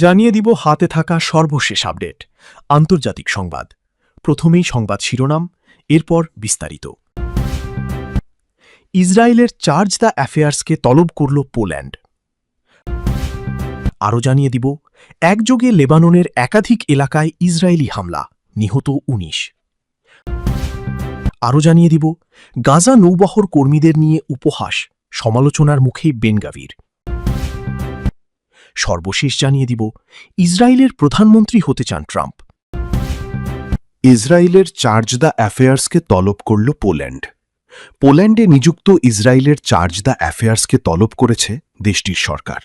জানিয়ে দিব হাতে থাকা সর্বশেষ আপডেট আন্তর্জাতিক সংবাদ। প্রথমেই সংবাদ শিরোনাম, এরপর বিস্তারিত। ইসরায়েলের চার্জ দ্য অ্যাফেয়ার্সকে তলব করল পোল্যান্ড। আরও জানিয়ে দিব, একযোগে লেবাননের একাধিক এলাকায় ইসরায়েলি হামলা, নিহত ১৯। আরও জানিয়ে দিব, গাজা নৌবহর কর্মীদের নিয়ে উপহাস, সমালোচনার মুখে বেন গাভির। সর্বশেষ জানিয়ে দিব, ইসরায়েলের প্রধানমন্ত্রী হতে চান ট্রাম্প। ইসরায়েলের চার্জ দ্য অ্যাফেয়ার্সকে তলব করল পোল্যান্ড। পোল্যান্ডে নিযুক্ত ইসরায়েলের চার্জ দ্য অ্যাফেয়ার্সকে তলব করেছে দেশটির সরকার।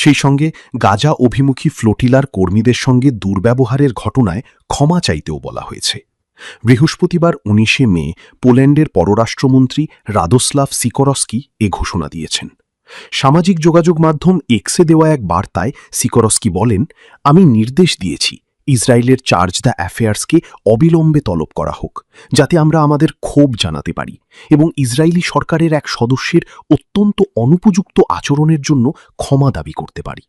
সেই সঙ্গে গাজা অভিমুখী ফ্লোটিলার কর্মীদের সঙ্গে দুর্ব্যবহারের ঘটনায় ক্ষমা চাইতেও বলা হয়েছে। বৃহস্পতিবার ১৯ মে পোল্যান্ডের পররাষ্ট্রমন্ত্রী রাদোস্লাভ সিকরস্কি এ ঘোষণা দিয়েছেন। সামাজিক যোগাযোগ মাধ্যম এক্সে দেওয়া এক বার্তায় সিকরস্কি বলেন, আমি নির্দেশ দিয়েছি ইসরায়েলের চার্জ দ্য অ্যাফেয়ার্সকে অবিলম্বে তলব করা হোক, যাতে আমরা আমাদের ক্ষোভ জানাতে পারি এবং ইসরায়েলি সরকারের এক সদস্যের অত্যন্ত অনুপযুক্ত আচরণের জন্য ক্ষমা দাবি করতে পারি।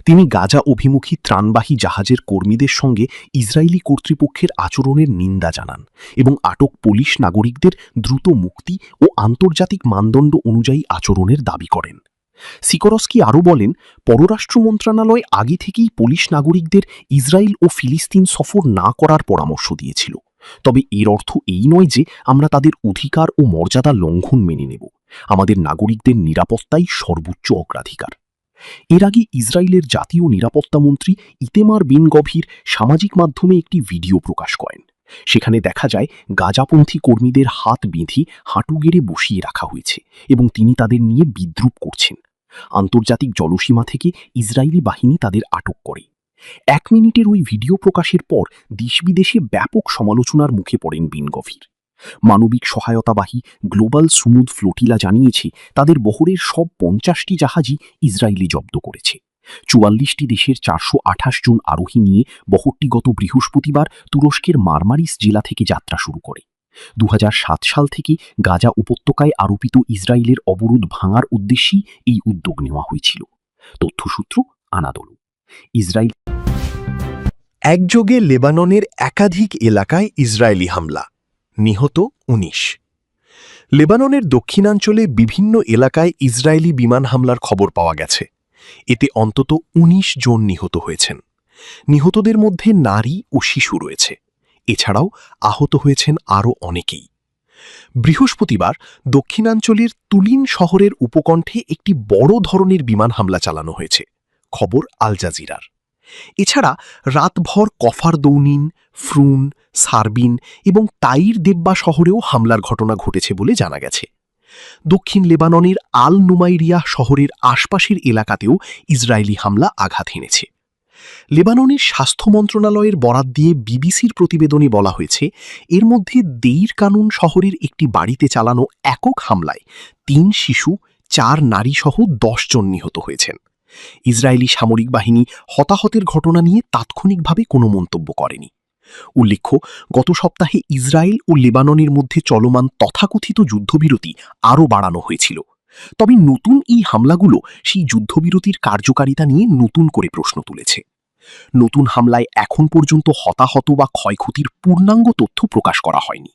তিনি গাজা অভিমুখী ত্রাণবাহী জাহাজের কর্মীদের সঙ্গে ইসরায়েলি কর্তৃপক্ষের আচরণের নিন্দা জানান এবং আটক পোলিশ নাগরিকদের দ্রুত মুক্তি ও আন্তর্জাতিক মানদণ্ড অনুযায়ী আচরণের দাবি করেন। সিকরস্কি আরও বলেন, পররাষ্ট্র মন্ত্রণালয় আগে থেকেই পোলিশ নাগরিকদের ইসরায়েল ও ফিলিস্তিন সফর না করার পরামর্শ দিয়েছিল। তবে এর অর্থ এই নয় যে আমরা তাদের অধিকার ও মর্যাদা লঙ্ঘন মেনে নেব। আমাদের নাগরিকদের নিরাপত্তাই সর্বোচ্চ অগ্রাধিকার। এর আগে ইসরায়েলের জাতীয় নিরাপত্তামন্ত্রী ইতেমার বেন গভির সামাজিক মাধ্যমে একটি ভিডিও প্রকাশ করেন। সেখানে দেখা যায় গাজাপন্থী কর্মীদের হাত বেঁধে হাঁটু গেড়ে বসিয়ে রাখা হয়েছে এবং তিনি তাদের নিয়ে বিদ্রূপ করছেন। আন্তর্জাতিক জলসীমা থেকে ইসরায়েলি বাহিনী তাদের আটক করে। ১ মিনিটের ওই ভিডিও প্রকাশের পর দেশ বিদেশে ব্যাপক সমালোচনার মুখে পড়েন বেন গভির। মানবিক সহায়তাবাহী গ্লোবাল সুমুদ ফ্লোটিলা জানিয়েছে তাদের বহরের সব ৫০টি জাহাজই ইসরায়েলি জব্দ করেছে। ৪৪টি দেশের ৪২৮ জন আরোহী নিয়ে বহরটি গত বৃহস্পতিবার তুরস্কের মারমারিস জেলা থেকে যাত্রা শুরু করে। ২০০৭ সাল থেকে গাজা উপত্যকায় আরোপিত ইসরায়েলের অবরোধ ভাঙার উদ্দেশ্যেই এই উদ্যোগ নেওয়া হয়েছিল। তথ্যসূত্র আনাদোলু। ইসরায়েল একযোগে লেবাননের একাধিক এলাকায় ইসরায়েলি হামলা, নিহত ১৯। লেবাননের দক্ষিণাঞ্চলে বিভিন্ন এলাকায় ইসরায়েলি বিমান হামলার খবর পাওয়া গেছে। এতে অন্তত ১৯ জন নিহত হয়েছেন। নিহতদের মধ্যে নারী ও শিশু রয়েছে। এছাড়াও আহত হয়েছেন আরও অনেকেই। বৃহস্পতিবার দক্ষিণাঞ্চলের তুলিন শহরের উপকণ্ঠে একটি বড় ধরনের বিমান হামলা চালানো হয়েছে, খবর আল জাজিরার। এছাড়া রাতভর কফার দৌনিন, ফ্রুন, সারবিন এবং তাইর দেব্বা শহরেও হামলার ঘটনা ঘটেছে বলে জানা গেছে। দক্ষিণ লেবাননের আল নুমাইরিয়া শহরের আশপাশের এলাকাতেও ইসরায়েলি হামলা আঘাত হেনেছে। লেবাননের স্বাস্থ্য মন্ত্রণালয়ের বরাত দিয়ে বিবিসির প্রতিবেদনে বলা হয়েছে, এর মধ্যে দেইর কানুন শহরের একটি বাড়িতে চালানো একক হামলায় ৩ শিশু, ৪ নারী সহ ১০ জন নিহত হয়েছেন। ইসরায়েলি সামরিক বাহিনী হতাহতের ঘটনা নিয়ে তাৎক্ষণিকভাবে কোনো মন্তব্য করেনি। উল্লেখ্য, গত সপ্তাহে ইসরায়েল ও লেবাননের মধ্যে চলমান তথাকথিত যুদ্ধবিরতি আরও বাড়ানো হয়েছিল। তবে নতুন এই হামলাগুলো সেই যুদ্ধবিরতির কার্যকারিতা নিয়ে নতুন করে প্রশ্ন তুলেছে। নতুন হামলায় এখন পর্যন্ত হতাহত বা ক্ষয়ক্ষতির পূর্ণাঙ্গ তথ্য প্রকাশ করা হয়নি।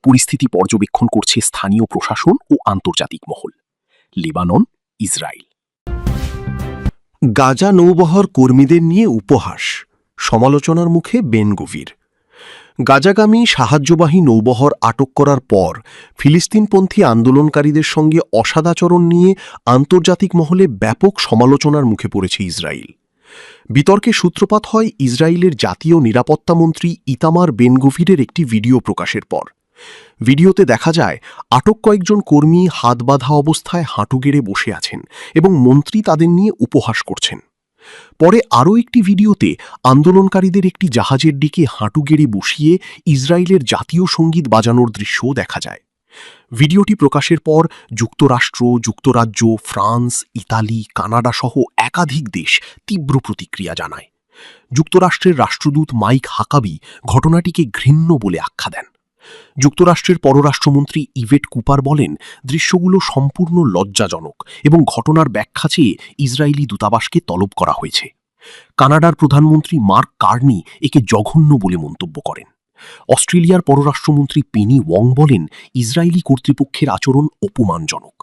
পরিস্থিতি পর্যবেক্ষণ করছে স্থানীয় প্রশাসন ও আন্তর্জাতিক মহল। Lebanon, Israel. গাজা নৌবহর কর্মীদের নিয়ে উপহাস, সমালোচনার মুখে বেন গভির। গাজাগামী সাহায্যবাহী নৌবহর আটক করার পর ফিলিস্তিনপন্থী আন্দোলনকারীদের সঙ্গে অসদাচরণ নিয়ে আন্তর্জাতিক মহলে ব্যাপক সমালোচনার মুখে পড়েছে ইসরায়েল। বিতর্কে সূত্রপাত হয় ইসরায়েলের জাতীয় নিরাপত্তামন্ত্রী ইতামার বেন গভিরের একটি ভিডিও প্রকাশের পর। ভিডিওতে দেখা যায় আটক কয়েকজন কর্মী হাত বাঁধা অবস্থায় হাঁটু গেড়ে বসে আছেন এবং মন্ত্রী তাদের নিয়ে উপহাস করছেন। পরে আরও একটি ভিডিওতে আন্দোলনকারীদের একটি জাহাজের দিকে হাঁটু গেড়ে বসিয়ে ইসরায়েলের জাতীয় সঙ্গীত বাজানোর দৃশ্যও দেখা যায়। ভিডিওটি প্রকাশের পর যুক্তরাষ্ট্র, যুক্তরাজ্য, ফ্রান্স, ইতালি, কানাডা সহ একাধিক দেশ তীব্র প্রতিক্রিয়া জানায়। যুক্তরাষ্ট্রের রাষ্ট্রদূত মাইক হাকাবি ঘটনাটিকে ঘৃণ্য বলে আখ্যা দেন। যুক্তরাষ্ট্রের পররাষ্ট্রমন্ত্রী ইভেট কুপার বলেন, দৃশ্যগুলো সম্পূর্ণ লজ্জাজনক এবং ঘটনার ব্যাখ্যা চেয়ে ইসরায়েলি দূতাবাসকে তলব করা হয়েছে। কানাডার প্রধানমন্ত্রী মার্ক কার্নি একে জঘন্য বলে মন্তব্য করেন। অস্ট্রেলিয়ার পররাষ্ট্রমন্ত্রী পেনি ওয়ং বলেন, ইসরায়েলি কর্তৃপক্ষের আচরণ অপমানজনক।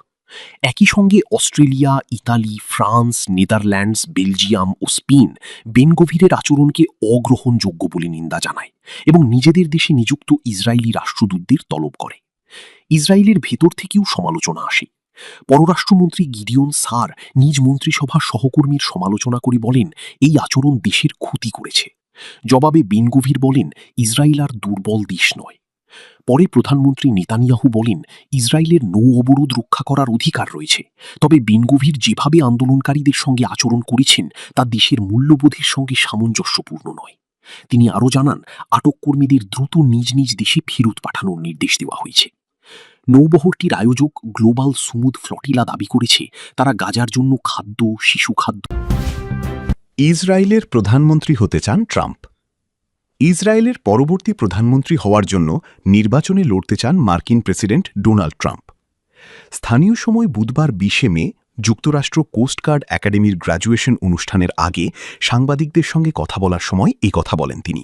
একই সঙ্গে Australia, Italy, France, Netherlands, Belgium ও স্পেন বেনগভিরের আচরণকে অগ্রহণযোগ্য বলে নিন্দা জানায় এবং নিজেদের দেশে নিযুক্ত ইসরায়েলি রাষ্ট্রদূতদের তলব করে। ইসরায়েলের ভেতর থেকেও সমালোচনা আসে। পররাষ্ট্রমন্ত্রী গিডিওন সার নিজ মন্ত্রিসভার সহকর্মীর সমালোচনা করে বলেন, এই আচরণ দেশের ক্ষতি করেছে। জবাবে বেনগভির বলেন, ইসরায়েল আর দুর্বল দেশ নয়। পরে প্রধানমন্ত্রী নেতানিয়াহু বলেন, ইসরায়েলের নৌ অবরোধ রক্ষা করার অধিকার রয়েছে, তবে বেনগভির যেভাবে আন্দোলনকারীদের সঙ্গে আচরণ করেছেন তা দেশের মূল্যবোধের সঙ্গে সামঞ্জস্যপূর্ণ নয়। তিনি আরও জানান, আটক কর্মীদের দ্রুত নিজ নিজ দেশে ফেরত পাঠানোর নির্দেশ দেওয়া হয়েছে। নৌবহরটির আয়োজক গ্লোবাল সুমুদ ফ্লটিলা দাবি করেছে, তারা গাজার জন্য খাদ্য, শিশু খাদ্য। ইসরায়েলের প্রধানমন্ত্রী হতে চান ট্রাম্প। ইসরায়েলের পরবর্তী প্রধানমন্ত্রী হওয়ার জন্য নির্বাচনে লড়তে চান মার্কিন প্রেসিডেন্ট ডোনাল্ড ট্রাম্প। স্থানীয় সময় বুধবার 20 মে যুক্তরাষ্ট্র কোস্টগার্ড একাডেমির গ্র্যাজুয়েশন অনুষ্ঠানের আগে সাংবাদিকদের সঙ্গে কথা বলার সময় এই কথা বলেন তিনি।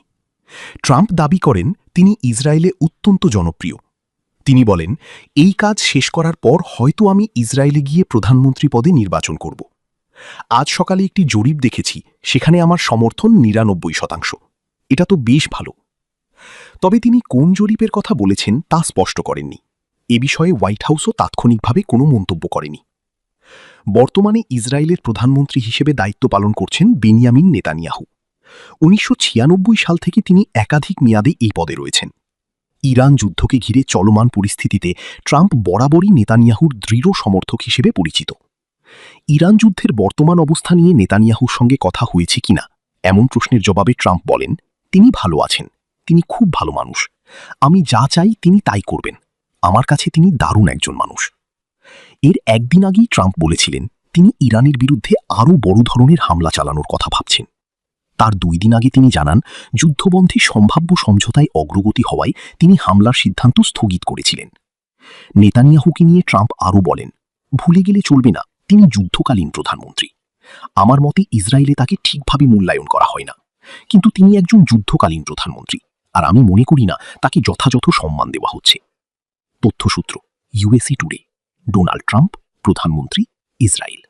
ট্রাম্প দাবি করেন তিনি ইসরায়েলে অত্যন্ত জনপ্রিয়। তিনি বলেন, এই কাজ শেষ করার পর হয়তো আমি ইসরায়েলে গিয়ে প্রধানমন্ত্রী পদে নির্বাচন করব। আজ সকালে একটি জরিপ দেখেছি, সেখানে আমার সমর্থন 99%। এটা তো বেশ ভালো। তবে তিনি কোন জরিপের কথা বলেছেন তা স্পষ্ট করেননি। এ বিষয়ে হোয়াইট হাউসও তাৎক্ষণিকভাবে কোনো মন্তব্য করেনি। বর্তমানে ইসরায়েলের প্রধানমন্ত্রী হিসেবে দায়িত্ব পালন করছেন বেনিয়ামিন নেতানিয়াহু। 1996 সাল থেকে তিনি একাধিক মেয়াদে এই পদে রয়েছেন। ইরান যুদ্ধকে ঘিরে চলমান পরিস্থিতিতে ট্রাম্প বরাবরই নেতানিয়াহুর দৃঢ় সমর্থক হিসেবে পরিচিত। ইরান যুদ্ধের বর্তমান অবস্থা নিয়ে নেতানিয়াহুর সঙ্গে কথা হয়েছে কিনা এমন প্রশ্নের জবাবে ট্রাম্প বলেন, তিনি ভালো আছেন, তিনি খুব ভালো মানুষ, আমি যা চাই তিনি তাই করবেন, আমার কাছে তিনি দারুণ একজন মানুষ। এর একদিন আগেই ট্রাম্প বলেছিলেন তিনি ইরানের বিরুদ্ধে আরও বড় ধরনের হামলা চালানোর কথা ভাবছেন। তার 2 দিন আগে তিনি জানান, যুদ্ধবন্ধে সম্ভাব্য সমঝোতায় অগ্রগতি হওয়ায় তিনি হামলার সিদ্ধান্ত স্থগিত করেছিলেন। নেতানিয়াহুকে নিয়ে ট্রাম্প আরও বলেন, ভুলে গেলে চলবে না, তিনি যুদ্ধকালীন প্রধানমন্ত্রী। আমার মতে ইসরায়েলে তাকে ঠিকভাবে মূল্যায়ন করা হয় না, কিন্তু তিনি একজন যুদ্ধকালীন প্রধানমন্ত্রী, আর আমি মনে করি না তাকে যথাযথ সম্মান দেওয়া হচ্ছে। তথ্যসূত্র, USA টুডে। ডোনাল্ড ট্রাম্প, প্রধানমন্ত্রী, ইসরায়েল।